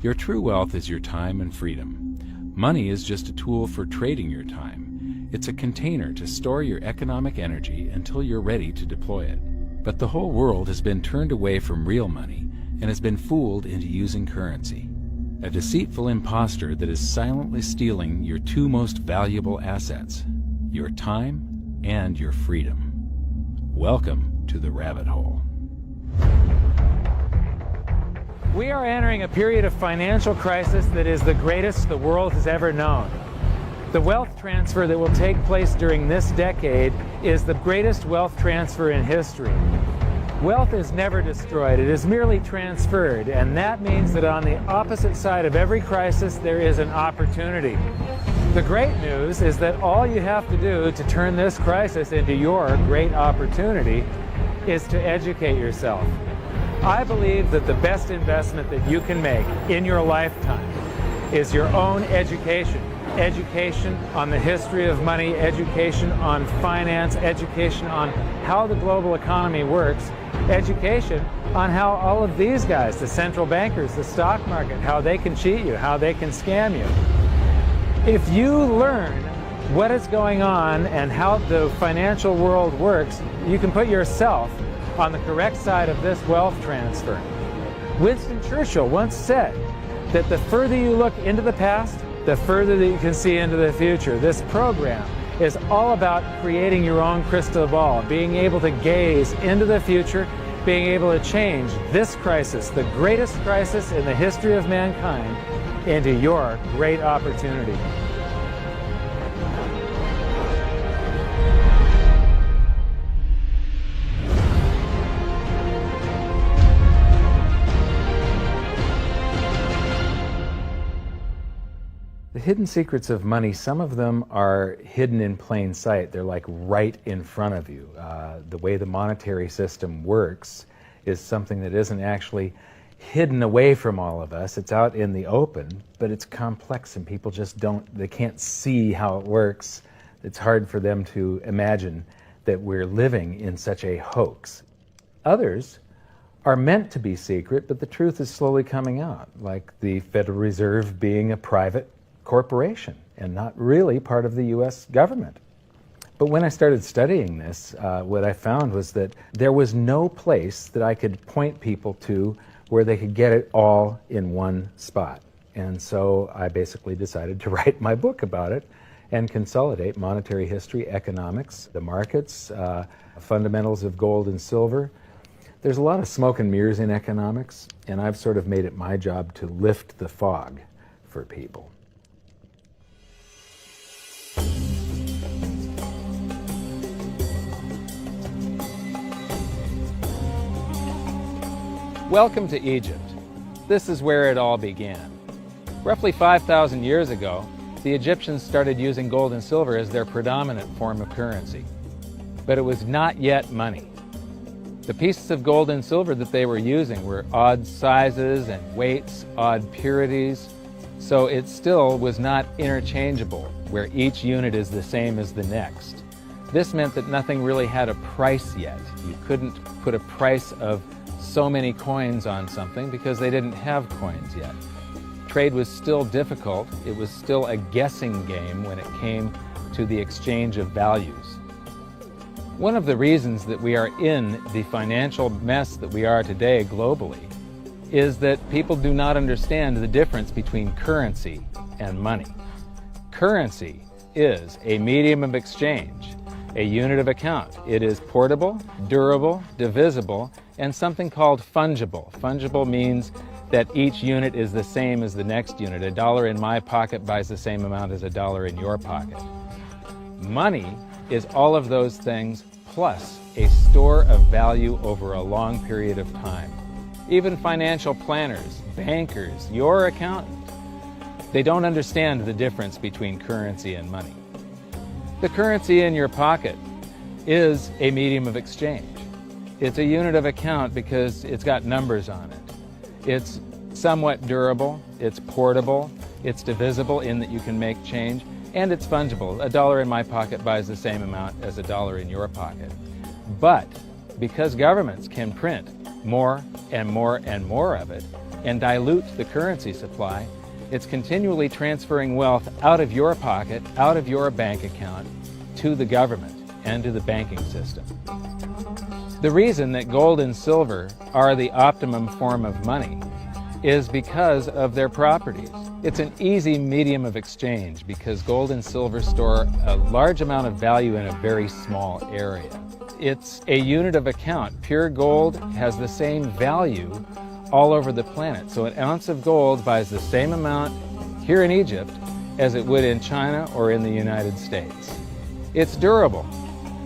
Your true wealth is your time and freedom. Money is just a tool for trading your time. It's a container to store your economic energy until you're ready to deploy it. But the whole world has been turned away from real money and has been fooled into using currency. A deceitful impostor that is silently stealing your two most valuable assets, your time and your freedom. Welcome to the rabbit hole. We are entering a period of financial crisis that is the greatest the world has ever known. The wealth transfer that will take place during this decade is the greatest wealth transfer in history. Wealth is never destroyed, it is merely transferred, and that means that on the opposite side of every crisis there is an opportunity. The great news is that all you have to do to turn this crisis into your great opportunity is to educate yourself. I believe that the best investment that you can make in your lifetime is your own education. Education on the history of money, education on finance, education on how the global economy works, education on how all of these guys, the central bankers, the stock market, how they can cheat you, how they can scam you. If you learn what is going on and how the financial world works, you can put yourself on the correct side of this wealth transfer. Winston Churchill once said that the further you look into the past, the further that you can see into the future. This program is all about creating your own crystal ball, being able to gaze into the future, being able to change this crisis, the greatest crisis in the history of mankind, into your great opportunity. The hidden secrets of money, some of them are hidden in plain sight. They're like right in front of you. The way the monetary system works is something that isn't actually hidden away from all of us. It's out in the open, but it's complex and people just they can't see how it works. It's hard for them to imagine that we're living in such a hoax. Others are meant to be secret, but the truth is slowly coming out, like the Federal Reserve being a private corporation and not really part of the U.S. government. But when I started studying this, what I found was that there was no place that I could point people to where they could get it all in one spot. And so I basically decided to write my book about it and consolidate monetary history, economics, the markets, fundamentals of gold and silver. There's a lot of smoke and mirrors in economics, and I've sort of made it my job to lift the fog for people. Welcome to Egypt. This is where it all began. Roughly 5,000 years ago, the Egyptians started using gold and silver as their predominant form of currency. But it was not yet money. The pieces of gold and silver that they were using were odd sizes and weights, odd purities, so it still was not interchangeable, where each unit is the same as the next. This meant that nothing really had a price yet. You couldn't put a price of so many coins on something because they didn't have coins yet. Trade was still difficult. It was still a guessing game when it came to the exchange of values. One of the reasons that we are in the financial mess that we are today globally is that people do not understand the difference between currency and money. Currency is a medium of exchange, a unit of account. It is portable, durable, divisible, and something called fungible. Fungible means that each unit is the same as the next unit. A dollar in my pocket buys the same amount as a dollar in your pocket. Money is all of those things plus a store of value over a long period of time. Even financial planners, bankers, your accountant, they don't understand the difference between currency and money. The currency in your pocket is a medium of exchange. It's a unit of account because it's got numbers on it. It's somewhat durable, it's portable, it's divisible in that you can make change, and it's fungible. A dollar in my pocket buys the same amount as a dollar in your pocket. But because governments can print more and more and more of it, and dilute the currency supply, it's continually transferring wealth out of your pocket, out of your bank account, to the government and to the banking system. The reason that gold and silver are the optimum form of money is because of their properties. It's an easy medium of exchange because gold and silver store a large amount of value in a very small area. It's a unit of account. Pure gold has the same value all over the planet. So an ounce of gold buys the same amount here in Egypt as it would in China or in the United States. It's durable.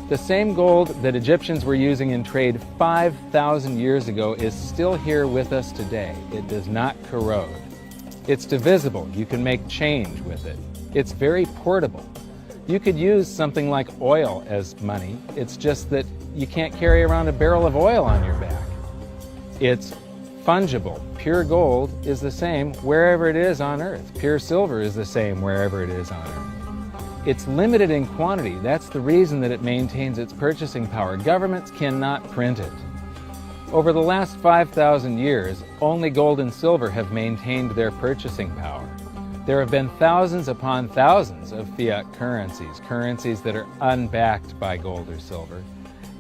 The same gold that Egyptians were using in trade 5,000 years ago is still here with us today. It does not corrode. It's divisible. You can make change with it. It's very portable. You could use something like oil as money. It's just that you can't carry around a barrel of oil on your back. It's fungible. Pure gold is the same wherever it is on Earth. Pure silver is the same wherever it is on Earth. It's limited in quantity. That's the reason that it maintains its purchasing power. Governments cannot print it. Over the last 5,000 years, only gold and silver have maintained their purchasing power. There have been thousands upon thousands of fiat currencies, currencies that are unbacked by gold or silver,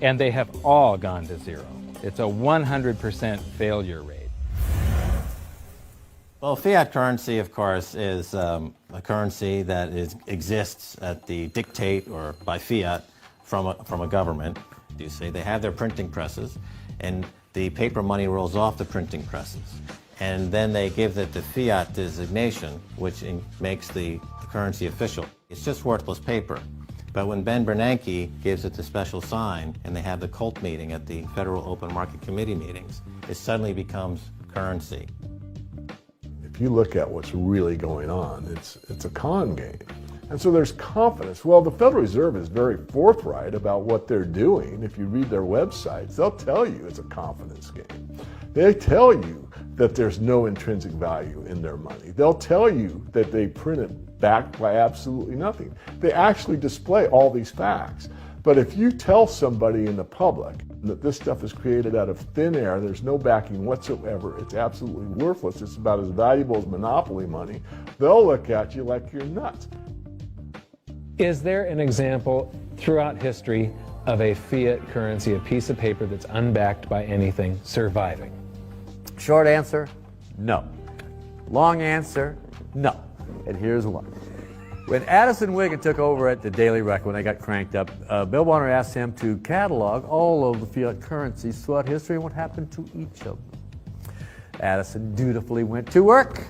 and they have all gone to zero. It's a 100% failure rate. Well, fiat currency, of course, is a currency that exists at the dictate or by fiat from a government. You say they have their printing presses, and the paper money rolls off the printing presses. And then they give it the fiat designation, which makes the currency official. It's just worthless paper. But when Ben Bernanke gives it the special sign, and they have the cult meeting at the Federal Open Market Committee meetings, it suddenly becomes currency. If you look at what's really going on, it's a con game. And so there's confidence. Well, the Federal Reserve is very forthright about what they're doing. If you read their websites, they'll tell you it's a confidence game. They tell you that there's no intrinsic value in their money. They'll tell you that they print it backed by absolutely nothing. They actually display all these facts. But if you tell somebody in the public that this stuff is created out of thin air, there's no backing whatsoever, it's absolutely worthless, it's about as valuable as monopoly money, they'll look at you like you're nuts. Is there an example throughout history of a fiat currency, a piece of paper that's unbacked by anything, surviving? Short answer, no. Long answer, no. And here's why. When Addison Wiggin took over at the Daily Record, when they got cranked up, Bill Warner asked him to catalog all of the fiat currencies throughout history and what happened to each of them. Addison dutifully went to work.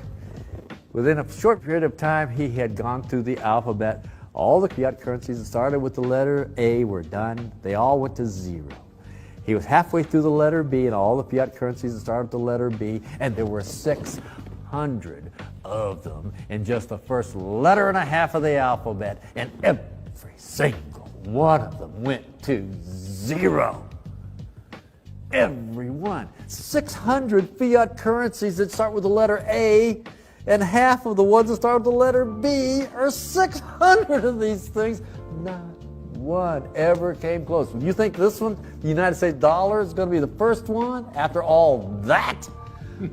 Within a short period of time, he had gone through the alphabet. All the fiat currencies that started with the letter A were done. They all went to zero. He was halfway through the letter B, and all the fiat currencies that started with the letter B, and there were 600 of them in just the first letter and a half of the alphabet, and every single one of them went to zero. Every one. 600 fiat currencies that start with the letter A, and half of the ones that start with the letter B are 600 of these things. Not one ever came close. You think this one, the United States dollar, is going to be the first one after all that?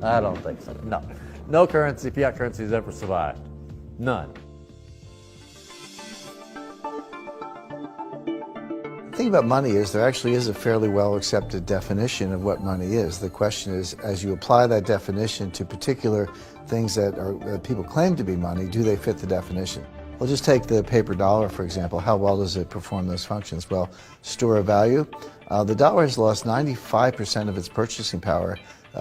I don't think so. No. No currency, fiat currency has ever survived. None. The thing about money is there actually is a fairly well accepted definition of what money is. The question is, as you apply that definition to particular things that people claim to be money, do they fit the definition? We'll just take the paper dollar, for example. How well does it perform those functions? Well, store of value. The dollar has lost 95% of its purchasing power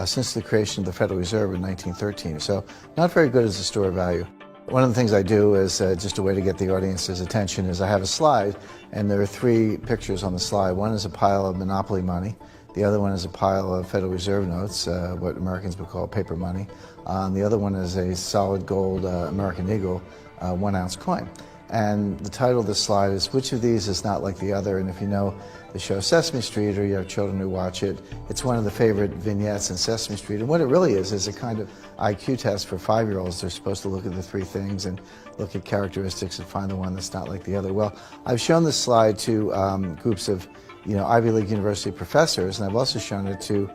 since the creation of the Federal Reserve in 1913. So not very good as a store of value. One of the things I do is just a way to get the audience's attention is I have a slide, and there are three pictures on the slide. One is a pile of monopoly money. The other one is a pile of Federal Reserve notes, what Americans would call paper money. The other one is a solid gold American Eagle 1 ounce coin. And the title of the slide is, which of these is not like the other? And if you know the show Sesame Street, or you have children who watch it, it's one of the favorite vignettes in Sesame Street. And what it really is a kind of IQ test for 5-year-olds. They're supposed to look at the three things and look at characteristics and find the one that's not like the other. Well, I've shown this slide to groups of Ivy League university professors, and I've also shown it to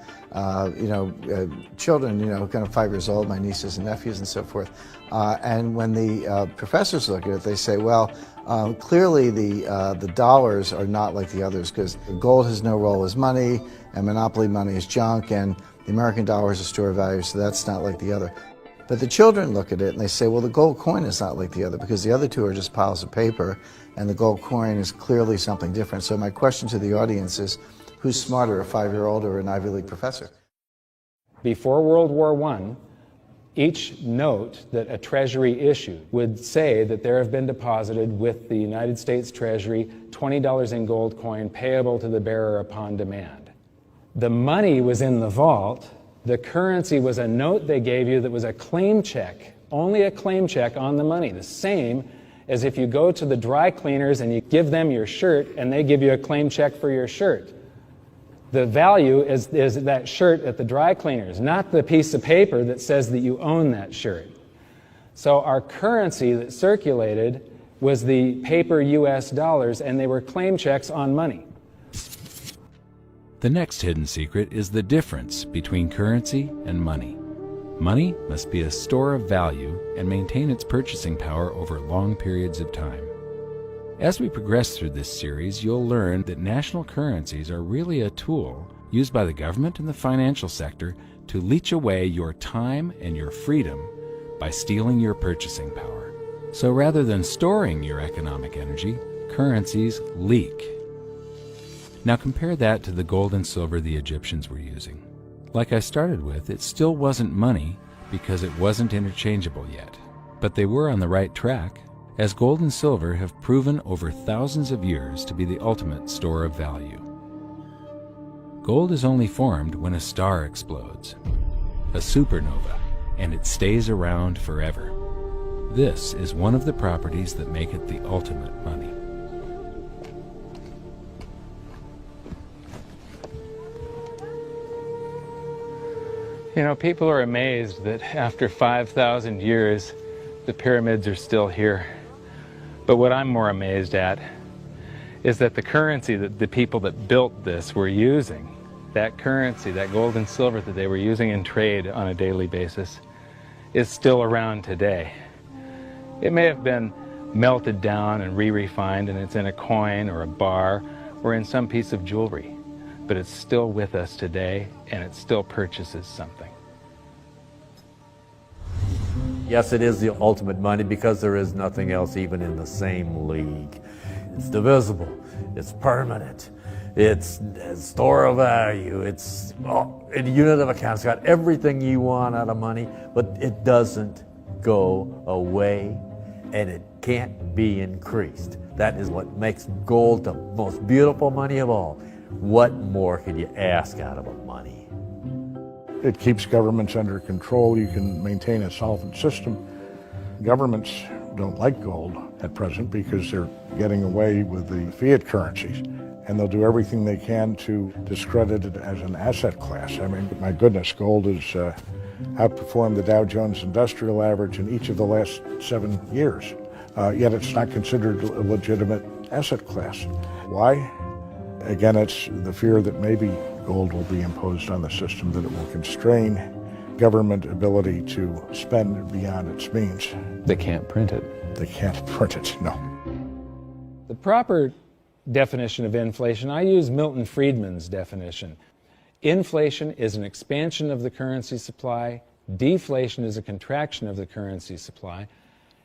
children, kind of 5 years old, my nieces and nephews and so forth. And when the professors look at it, they say, well, clearly the dollars are not like the others because gold has no role as money, and monopoly money is junk, and the American dollar is a store of value, so that's not like the other. But the children look at it and they say, well, the gold coin is not like the other because the other two are just piles of paper, and the gold coin is clearly something different. So my question to the audience is, who's smarter, a 5-year-old or an Ivy League professor? Before World War I, each note that a Treasury issued would say that there have been deposited with the United States Treasury $20 in gold coin payable to the bearer upon demand. The money was in the vault. The currency was a note they gave you that was a claim check, only a claim check on the money, the same as if you go to the dry cleaners and you give them your shirt and they give you a claim check for your shirt. The value is that shirt at the dry cleaners, not the piece of paper that says that you own that shirt. So our currency that circulated was the paper US dollars, and they were claim checks on money. The next hidden secret is the difference between currency and money. Money must be a store of value and maintain its purchasing power over long periods of time. As we progress through this series, you'll learn that national currencies are really a tool used by the government and the financial sector to leech away your time and your freedom by stealing your purchasing power. So rather than storing your economic energy, currencies leak. Now compare that to the gold and silver the Egyptians were using. Like I started with, it still wasn't money because it wasn't interchangeable yet. But they were on the right track, as gold and silver have proven over thousands of years to be the ultimate store of value. Gold is only formed when a star explodes, a supernova, and it stays around forever. This is one of the properties that make it the ultimate money. People are amazed that after 5,000 years, the pyramids are still here. But what I'm more amazed at is that the currency that the people that built this were using, that currency, that gold and silver that they were using in trade on a daily basis, is still around today. It may have been melted down and re-refined, and it's in a coin or a bar or in some piece of jewelry, but it's still with us today, and it still purchases something. Yes, it is the ultimate money because there is nothing else even in the same league. It's divisible, it's permanent, it's a store of value, it's a unit of account. It's got everything you want out of money, but it doesn't go away, and it can't be increased. That is what makes gold the most beautiful money of all. What more could you ask out of a money? It keeps governments under control. You can maintain a solvent system. Governments don't like gold at present because they're getting away with the fiat currencies, and they'll do everything they can to discredit it as an asset class. I mean, my goodness, gold has outperformed the Dow Jones Industrial Average in each of the last 7 years, yet it's not considered a legitimate asset class. Why? Again, it's the fear that maybe gold will be imposed on the system, that it will constrain government ability to spend beyond its means. They can't print it. They can't print it, no. The proper definition of inflation, I use Milton Friedman's definition. Inflation is an expansion of the currency supply. Deflation is a contraction of the currency supply.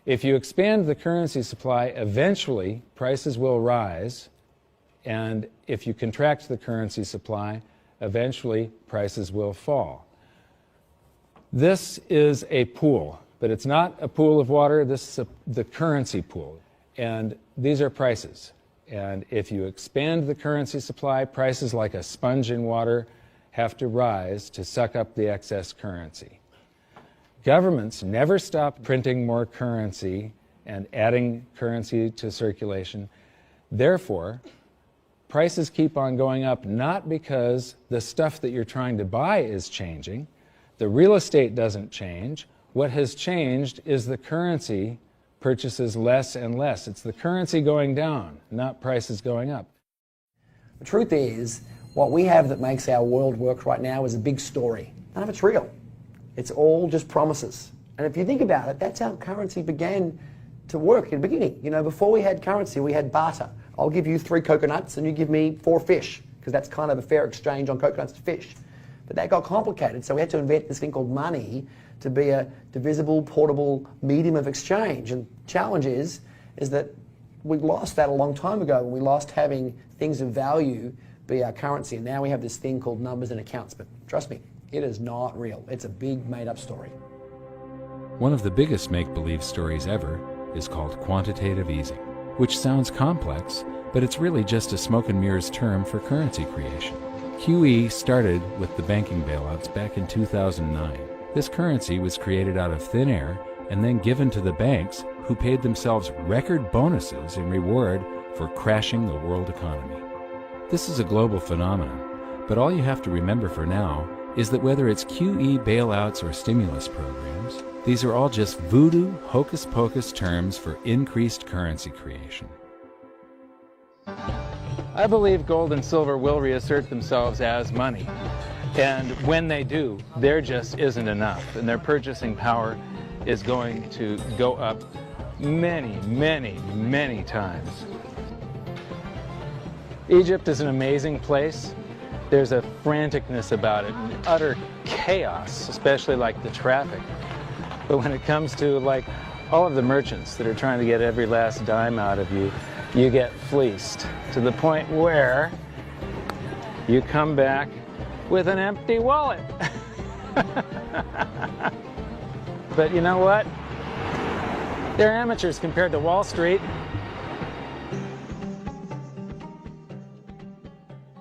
If you expand the currency supply, eventually prices will rise. And if you contract the currency supply, eventually prices will fall. This is a pool, but it's not a pool of water. This is the currency pool. And these are prices. And if you expand the currency supply, prices like a sponge in water have to rise to suck up the excess currency. Governments never stop printing more currency and adding currency to circulation. Therefore, prices keep on going up, not because the stuff that you're trying to buy is changing. The real estate doesn't change. What has changed is the currency purchases less and less. It's the currency going down, not prices going up. The truth is, what we have that makes our world work right now is a big story. None of it's real. It's all just promises. And if you think about it, that's how currency began to work in the beginning. You know, before we had currency, we had barter. I'll give you 3 coconuts and you give me 4 fish, because that's kind of a fair exchange on coconuts to fish. But that got complicated, so we had to invent this thing called money to be a divisible, portable medium of exchange. And the challenge is that we lost that a long time ago, and we lost having things of value be our currency. And now we have this thing called numbers and accounts. But trust me, it is not real. It's a big made-up story. One of the biggest make-believe stories ever is called quantitative easing, which sounds complex, but it's really just a smoke and mirrors term for currency creation. QE started with the banking bailouts back in 2009. This currency was created out of thin air and then given to the banks, who paid themselves record bonuses in reward for crashing the world economy. This is a global phenomenon, but all you have to remember for now is that whether it's QE bailouts or stimulus programs, these are all just voodoo, hocus-pocus terms for increased currency creation. I believe gold and silver will reassert themselves as money. And when they do, there just isn't enough. And their purchasing power is going to go up many, many, many times. Egypt is an amazing place. There's a franticness about it, utter chaos, especially like the traffic. But when it comes to like all of the merchants that are trying to get every last dime out of you, you get fleeced to the point where you come back with an empty wallet. But you know what? They're amateurs compared to Wall Street.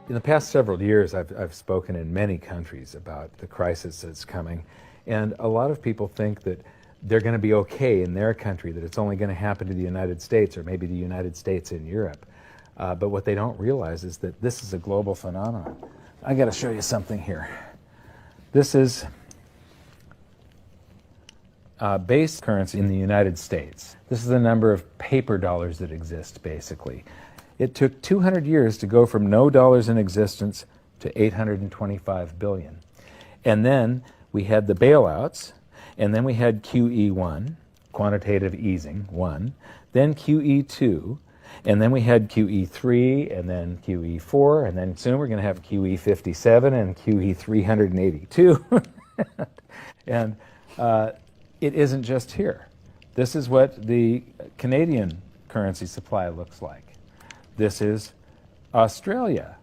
In the past several years, I've spoken in many countries about the crisis that's coming, and a lot of people think that they're going to be okay in their country, that it's only going to happen to the United States or maybe the United States in Europe. But what they don't realize is that this is a global phenomenon. I got to show you something here. This is base currency in the United States. This is the number of paper dollars that exist, basically. It took 200 years to go from no dollars in existence to 825 billion. And then we had the bailouts, and then we had QE1, quantitative easing 1, then QE2, and then we had QE3, and then QE4, and then soon we're going to have QE57 and QE382. And it isn't just here. This is what the Canadian currency supply looks like. This is Australia,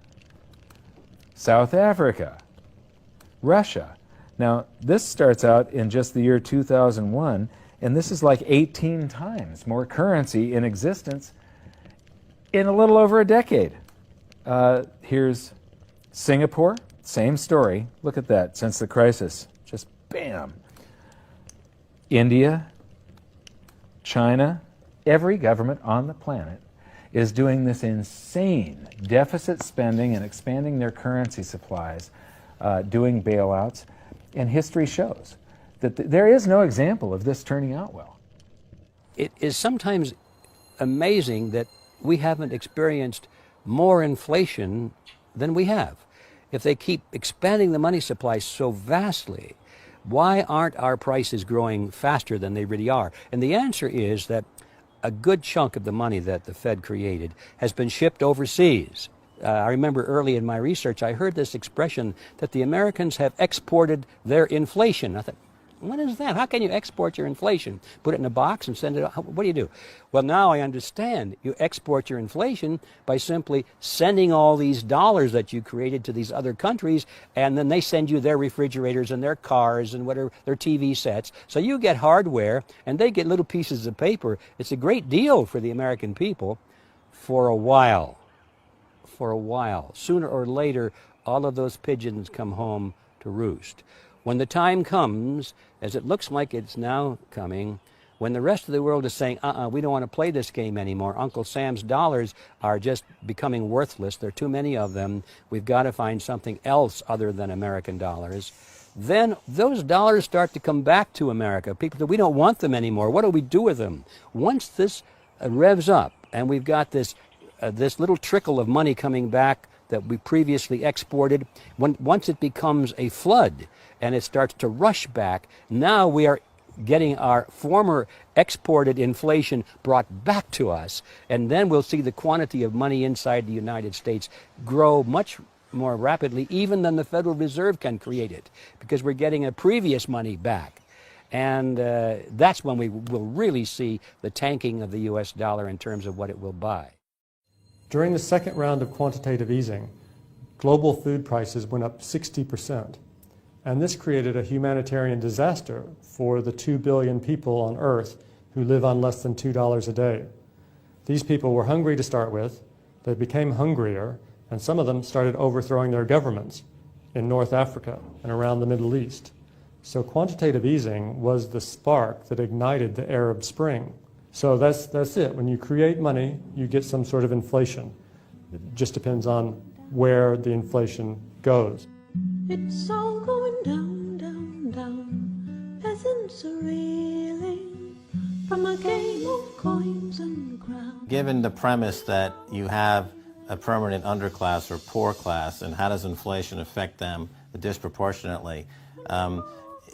South Africa, Russia. Now, this starts out in just the year 2001, and this is like 18 times more currency in existence in a little over a decade. Here's Singapore, same story. Look at that, since the crisis, just bam. India, China, every government on the planet is doing this insane deficit spending and expanding their currency supplies, doing bailouts, and history shows that there is no example of this turning out well. It is sometimes amazing that we haven't experienced more inflation than we have. If they keep expanding the money supply so vastly, why aren't our prices growing faster than they really are? And the answer is that a good chunk of the money that the Fed created has been shipped overseas. I remember early in my research, I heard this expression that the Americans have exported their inflation. I thought, what is that? How can you export your inflation? Put it in a box and send it out? What do you do? Well, now I understand. You export your inflation by simply sending all these dollars that you created to these other countries, and then they send you their refrigerators and their cars and whatever, their TV sets. So you get hardware, and they get little pieces of paper. It's a great deal for the American people for a while. For a while. Sooner or later, all of those pigeons come home to roost. When the time comes, as it looks like it's now coming, when the rest of the world is saying, we don't want to play this game anymore, Uncle Sam's dollars are just becoming worthless, there are too many of them, we've got to find something else other than American dollars, then those dollars start to come back to America. People say, we don't want them anymore, what do we do with them? Once this revs up and we've got this little trickle of money coming back that we previously exported, once it becomes a flood and it starts to rush back, now we are getting our former exported inflation brought back to us, and then we'll see the quantity of money inside the United States grow much more rapidly even than the Federal Reserve can create it, because we're getting a previous money back. And that's when we will really see the tanking of the US dollar in terms of what it will buy. During the second round of quantitative easing, global food prices went up 60%. And this created a humanitarian disaster for the 2 billion people on Earth who live on less than $2 a day. These people were hungry to start with, they became hungrier, and some of them started overthrowing their governments in North Africa and around the Middle East. So quantitative easing was the spark that ignited the Arab Spring. So that's it. When you create money, you get some sort of inflation. It just depends on where the inflation goes. It's all going down, down, down. Peasants are reeling from a game of coins and crowns. Given the premise that you have a permanent underclass or poor class, and how does inflation affect them disproportionately,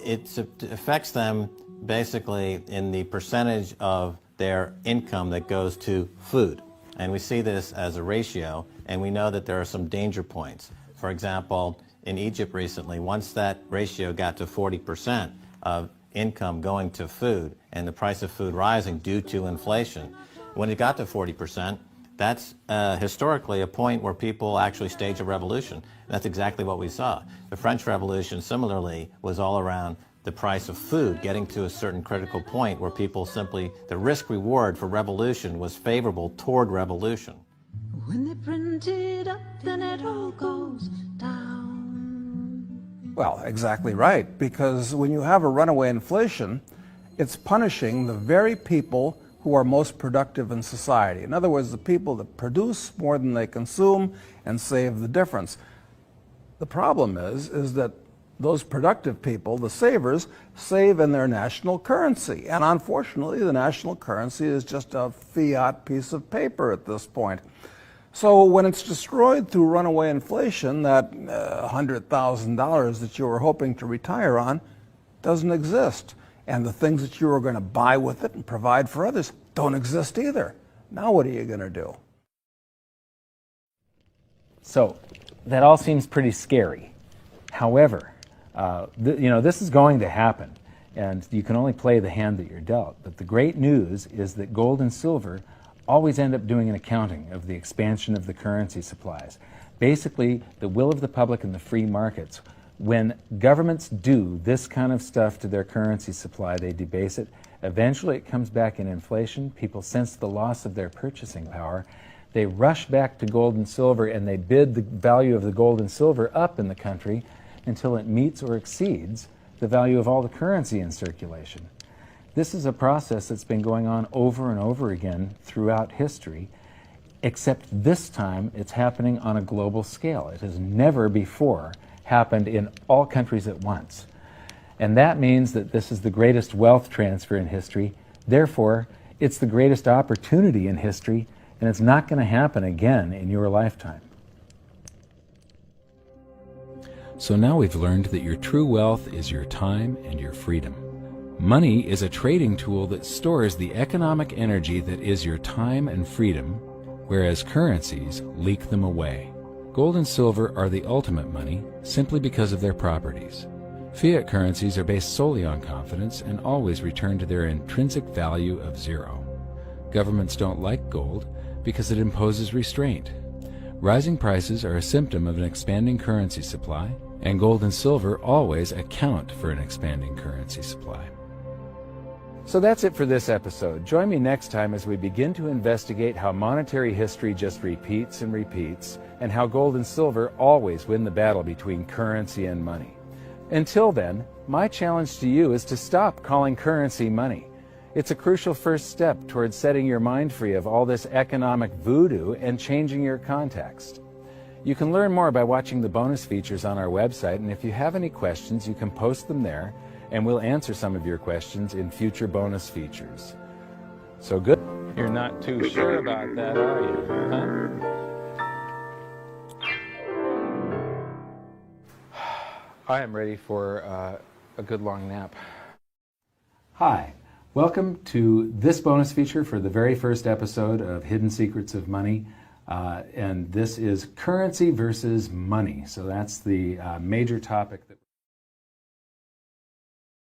it affects them basically in the percentage of their income that goes to food. And we see this as a ratio, and we know that there are some danger points. For example, in Egypt recently, once that ratio got to 40% of income going to food and the price of food rising due to inflation, when it got to 40%, that's historically a point where people actually stage a revolution. And that's exactly what we saw. The French Revolution, similarly, was all around the price of food getting to a certain critical point where people simply, the risk-reward for revolution was favorable toward revolution. When they print it up, then it all goes down. Well, exactly right, because when you have a runaway inflation, it's punishing the very people who are most productive in society. In other words, the people that produce more than they consume and save the difference. The problem is that those productive people, the savers, save in their national currency. And unfortunately, the national currency is just a fiat piece of paper at this point. So when it's destroyed through runaway inflation, that $100,000 that you were hoping to retire on doesn't exist. And the things that you were going to buy with it and provide for others don't exist either. Now what are you going to do? So that all seems pretty scary. However, this is going to happen, and you can only play the hand that you're dealt. But the great news is that gold and silver always end up doing an accounting of the expansion of the currency supplies. Basically, the will of the public and the free markets. When governments do this kind of stuff to their currency supply, they debase it. Eventually it comes back in inflation. People sense the loss of their purchasing power. They rush back to gold and silver, and they bid the value of the gold and silver up in the country until it meets or exceeds the value of all the currency in circulation. This is a process that's been going on over and over again throughout history, except this time it's happening on a global scale. It has never before happened in all countries at once. And that means that this is the greatest wealth transfer in history. Therefore, it's the greatest opportunity in history, and it's not going to happen again in your lifetime. So now we've learned that your true wealth is your time and your freedom. Money is a trading tool that stores the economic energy that is your time and freedom, whereas currencies leak them away. Gold and silver are the ultimate money simply because of their properties. Fiat currencies are based solely on confidence and always return to their intrinsic value of zero. Governments don't like gold because it imposes restraint. Rising prices are a symptom of an expanding currency supply, and gold and silver always account for an expanding currency supply. So that's it for this episode. Join me next time as we begin to investigate how monetary history just repeats and repeats, and how gold and silver always win the battle between currency and money. Until then, my challenge to you is to stop calling currency money. It's a crucial first step towards setting your mind free of all this economic voodoo and changing your context. You can learn more by watching the bonus features on our website, and if you have any questions, you can post them there, and we'll answer some of your questions in future bonus features. So good. You're not too sure about that, are you? Huh? I am ready for a good long nap. Hi, welcome to this bonus feature for the very first episode of Hidden Secrets of Money. And this is currency versus money. So that's the major topic that